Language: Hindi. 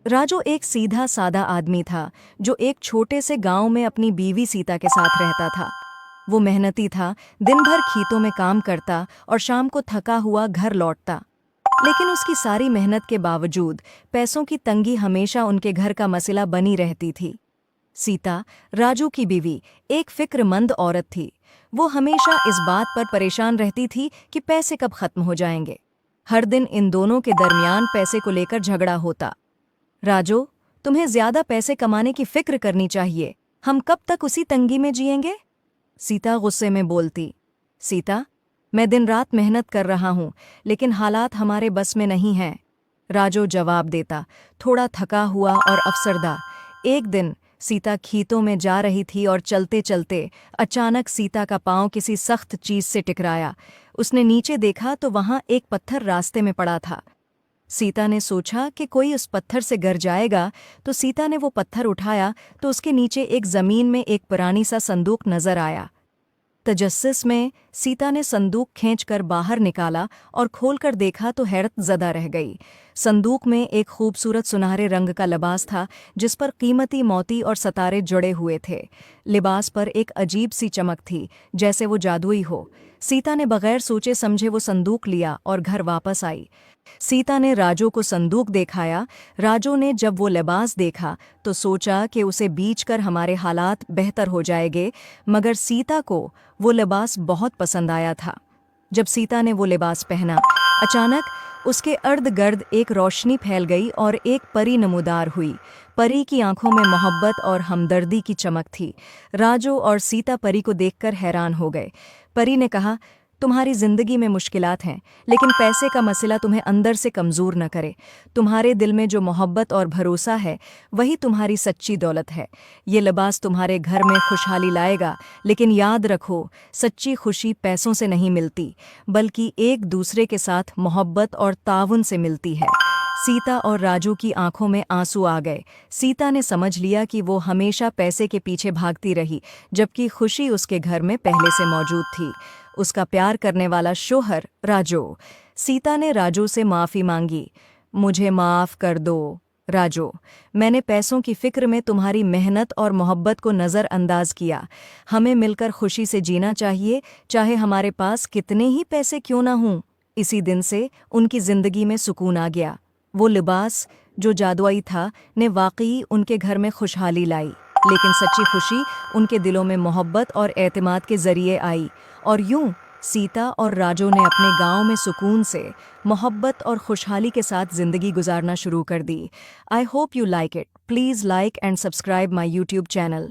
राजू एक सीधा सादा आदमी था जो एक छोटे से गांव में अपनी बीवी सीता के साथ रहता था। वो मेहनती था, दिन भर खेतों में काम करता और शाम को थका हुआ घर लौटता। लेकिन उसकी सारी मेहनत के बावजूद पैसों की तंगी हमेशा उनके घर का मसला बनी रहती थी। सीता, राजू की बीवी, एक फिक्रमंद औरत थी। वो हमेशा इस बात पर परेशान रहती थी कि पैसे कब खत्म हो जाएंगे। हर दिन इन दोनों के दरमियान पैसे को लेकर झगड़ा होता। राजू, तुम्हें ज्यादा पैसे कमाने की फिक्र करनी चाहिए। हम कब तक उसी तंगी में जिएंगे? सीता गुस्से में बोलती। सीता, मैं दिन रात मेहनत कर रहा हूं, लेकिन हालात हमारे बस में नहीं हैं। राजू जवाब देता, थोड़ा थका हुआ और अफसरदा। एक दिन सीता खेतों में जा रही थी और चलते चलते अचानक सीता का पांव किसी सख्त चीज से टकराया। उसने नीचे देखा तो वहां एक पत्थर रास्ते में पड़ा था। सीता ने सोचा कि कोई उस पत्थर से गिर जाएगा, तो सीता ने वो पत्थर उठाया तो उसके नीचे एक जमीन में एक पुरानी सा संदूक नजर आया। तजस्सुस में सीता ने संदूक खींचकर बाहर निकाला और खोलकर देखा तो हैरत ज़दा रह गई। संदूक में एक खूबसूरत सुनहरे रंग का लिबास था जिस पर कीमती मोती और सितारे जुड़े हुए थे। लिबास पर एक अजीब सी चमक थी, जैसे वो जादुई हो। सीता ने बगैर सोचे समझे वो संदूक लिया और घर वापस आई। सीता ने राजू को संदूक दिखाया। राजू ने जब वो लिबास देखा तो सोचा कि उसे बेचकर हमारे हालात बेहतर हो जाएंगे, मगर सीता को वो लिबास बहुत पसंद आया था। जब सीता ने वो लिबास पहना, अचानक उसके अर्द गिर्द एक रोशनी फैल गई और एक परी नमूदार हुई। परी की आंखों में मोहब्बत और हमदर्दी की चमक थी। राजू और सीता परी को देखकर हैरान हो गए। परी ने कहा, तुम्हारी जिंदगी में मुश्किलात हैं, लेकिन पैसे का मसला तुम्हें अंदर से कमज़ोर न करे। तुम्हारे दिल में जो मोहब्बत और भरोसा है, वही तुम्हारी सच्ची दौलत है। ये लिबास तुम्हारे घर में खुशहाली लाएगा, लेकिन याद रखो, सच्ची खुशी पैसों से नहीं मिलती, बल्कि एक दूसरे के साथ मोहब्बत और ताउन से मिलती है। सीता और राजू की आंखों में आंसू आ गए। सीता ने समझ लिया कि वो हमेशा पैसे के पीछे भागती रही, जबकि खुशी उसके घर में पहले से मौजूद थी। उसका प्यार करने वाला शोहर राजू। सीता ने राजू से माफ़ी मांगी। मुझे माफ़ कर दो राजू, मैंने पैसों की फिक्र में तुम्हारी मेहनत और मोहब्बत को नज़रअंदाज किया। हमें मिलकर खुशी से जीना चाहिए, चाहे हमारे पास कितने ही पैसे क्यों ना हों। इसी दिन से उनकी ज़िंदगी में सुकून आ गया। वो लिबास जो जादुई था ने वाकई उनके घर में खुशहाली लाई, लेकिन सच्ची खुशी उनके दिलों में मोहब्बत और एतमाद के ज़रिए आई। और यूं सीता और राजू ने अपने गांव में सुकून से, मोहब्बत और खुशहाली के साथ ज़िंदगी गुजारना शुरू कर दी। I hope you like it. Please like and subscribe my YouTube channel.